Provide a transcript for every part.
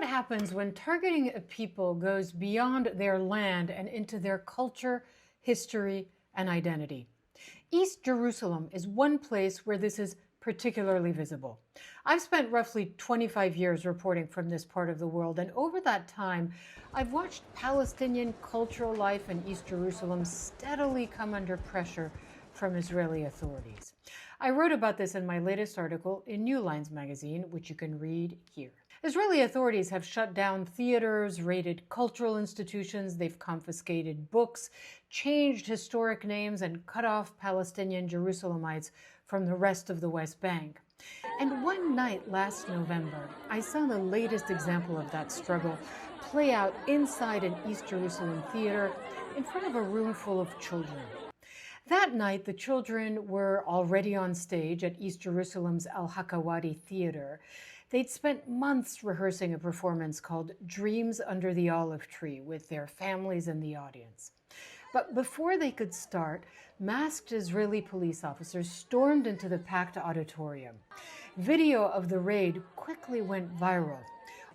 happens when targeting a people goes beyond their land and into their culture, history, and identity. East Jerusalem is one place where this is particularly visible. I've spent roughly 25 years reporting from this part of the world, and over that time, I've watched Palestinian cultural life in East Jerusalem steadily come under pressure from Israeli authorities. I wrote about this in my latest article in New Lines magazine, which you can read here. Israeli authorities have shut down theaters, raided cultural institutions, they've confiscated books, changed historic names, and cut off Palestinian Jerusalemites from the rest of the West Bank. And one night last November, I saw the latest example of that struggle play out inside an East Jerusalem theater in front of a room full of children. That night, the children were already on stage at East Jerusalem's Al-Hakawati Theater. They'd spent months rehearsing a performance called Dreams Under the Olive Tree with their families in the audience. But before they could start, masked Israeli police officers stormed into the packed auditorium. Video of the raid quickly went viral.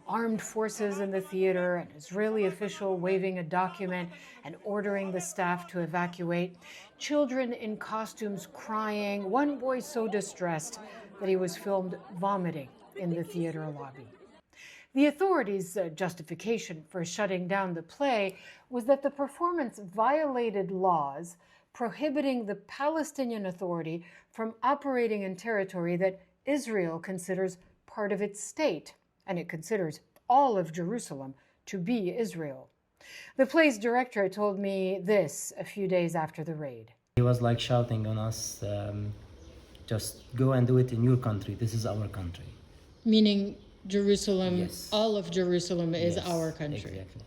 Armed forces in the theater, an Israeli official waving a document and ordering the staff to evacuate, children in costumes crying, one boy so distressed that he was filmed vomiting in the theater lobby. The authorities' justification for shutting down the play was that the performance violated laws prohibiting the Palestinian Authority from operating in territory that Israel considers part of its state, and it considers all of Jerusalem to be Israel. The play's director told me this a few days after the raid. He was like shouting on us, just go and do it in your country. This is our country. Meaning Jerusalem, yes. All of Jerusalem is Yes, our country. Exactly.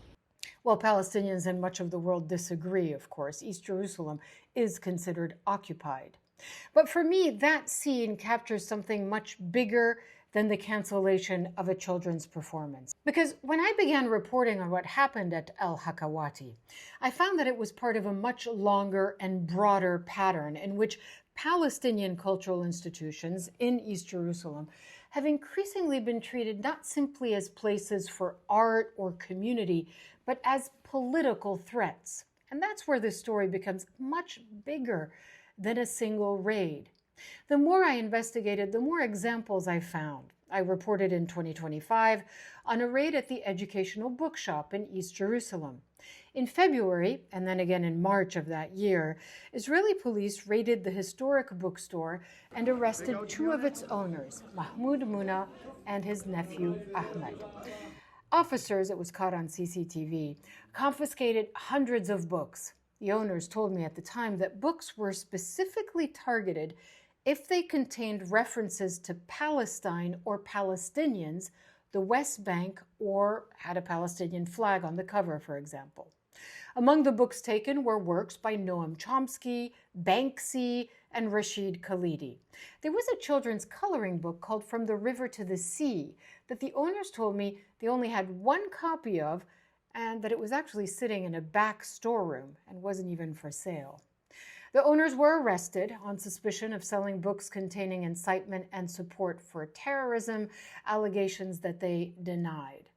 Well, Palestinians in much of the world disagree, of course. East Jerusalem is considered occupied. But for me, that scene captures something much bigger than the cancellation of a children's performance. Because when I began reporting on what happened at Al-Hakawati, I found that it was part of a much longer and broader pattern in which Palestinian cultural institutions in East Jerusalem have increasingly been treated not simply as places for art or community, but as political threats. And that's where this story becomes much bigger than a single raid. The more I investigated, the more examples I found. I reported in 2025 on a raid at the educational bookshop in East Jerusalem. In February, and then again in March of that year, Israeli police raided the historic bookstore and arrested two of its owners, Mahmoud Muna and his nephew Ahmed. Officers, it was caught on CCTV, confiscated hundreds of books. The owners told me at the time that books were specifically targeted if they contained references to Palestine or Palestinians, the West Bank, or had a Palestinian flag on the cover, for example. Among the books taken were works by Noam Chomsky, Banksy, and Rashid Khalidi. There was a children's coloring book called From the River to the Sea that the owners told me they only had one copy of, and that it was actually sitting in a back storeroom and wasn't even for sale. The owners were arrested on suspicion of selling books containing incitement and support for terrorism, allegations that they denied.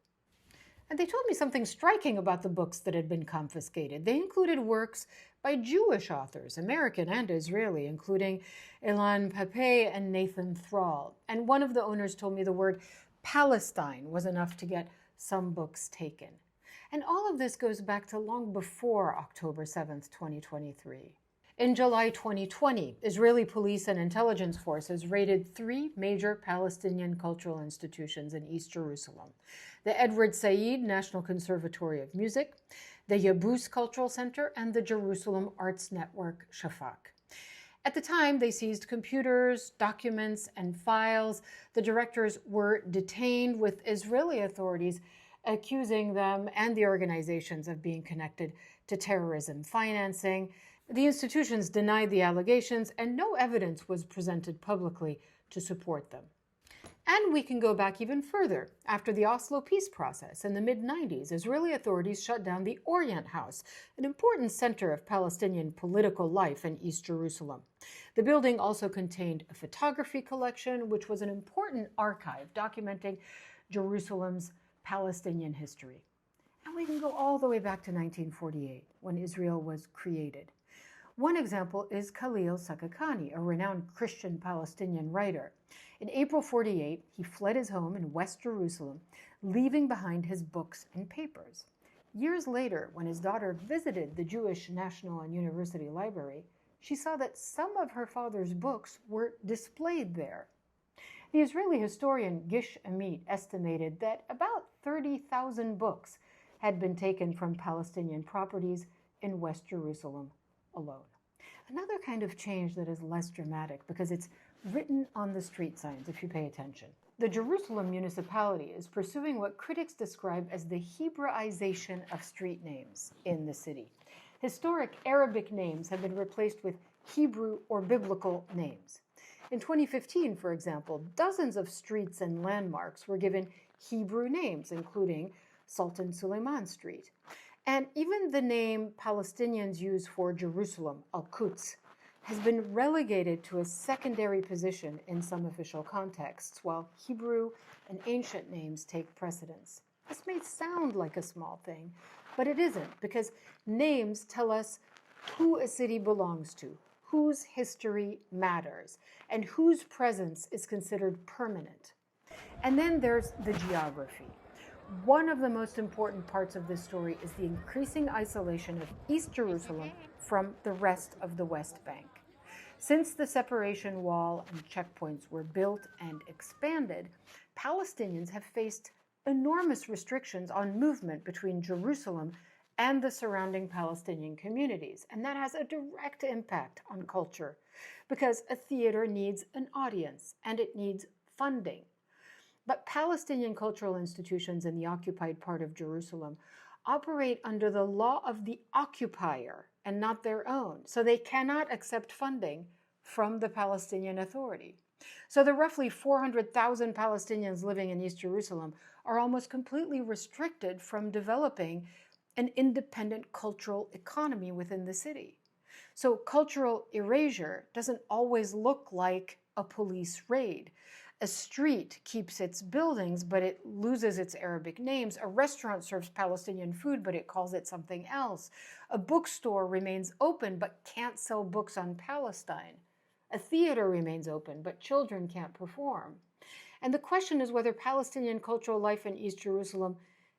And they told me something striking about the books that had been confiscated. They included works by Jewish authors, American and Israeli, including Ilan Pappé and Nathan Thrall. And one of the owners told me the word Palestine was enough to get some books taken. And all of this goes back to long before October 7th, 2023. In July 2020, Israeli police and intelligence forces raided three major Palestinian cultural institutions in East Jerusalem: the Edward Said National Conservatory of Music, the Yabus Cultural Center, and the Jerusalem Arts Network, Shafak. At the time, they seized computers, documents, and files. The directors were detained, with Israeli authorities accusing them and the organizations of being connected to terrorism financing. The institutions denied the allegations, and no evidence was presented publicly to support them. And we can go back even further. After the Oslo peace process in the mid-90s, Israeli authorities shut down the Orient House, an important center of Palestinian political life in East Jerusalem. The building also contained a photography collection, which was an important archive documenting Jerusalem's Palestinian history. And we can go all the way back to 1948, when Israel was created. One example is Khalil Sakakani, a renowned Christian Palestinian writer. In April 48, he fled his home in West Jerusalem, leaving behind his books and papers. Years later, when his daughter visited the Jewish National and University Library, she saw that some of her father's books were displayed there. The Israeli historian Gish Amit estimated that about 30,000 books had been taken from Palestinian properties in West Jerusalem alone. Another kind of change that is less dramatic because it's written on the street signs if you pay attention. The Jerusalem municipality is pursuing what critics describe as the Hebraization of street names in the city. Historic Arabic names have been replaced with Hebrew or biblical names. In 2015, for example, dozens of streets and landmarks were given Hebrew names, including Sultan Suleiman Street. And even the name Palestinians use for Jerusalem, Al-Quds, has been relegated to a secondary position in some official contexts, while Hebrew and ancient names take precedence. This may sound like a small thing, but it isn't, because names tell us who a city belongs to, whose history matters, and whose presence is considered permanent. And then there's the geography. One of the most important parts of this story is the increasing isolation of East Jerusalem from the rest of the West Bank. Since the separation wall and checkpoints were built and expanded, Palestinians have faced enormous restrictions on movement between Jerusalem and the surrounding Palestinian communities. And that has a direct impact on culture, because a theater needs an audience and it needs funding. But Palestinian cultural institutions in the occupied part of Jerusalem operate under the law of the occupier and not their own, so they cannot accept funding from the Palestinian Authority. So the roughly 400,000 Palestinians living in East Jerusalem are almost completely restricted from developing an independent cultural economy within the city. So cultural erasure doesn't always look like a police raid. A street keeps its buildings, but it loses its Arabic names. A restaurant serves Palestinian food, but it calls it something else. A bookstore remains open, but can't sell books on Palestine. A theater remains open, but children can't perform. And the question is whether Palestinian cultural life in East Jerusalem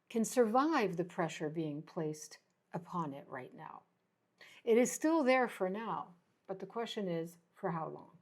can survive the pressure being placed upon it right now. It is still there for now, but the question is, for how long?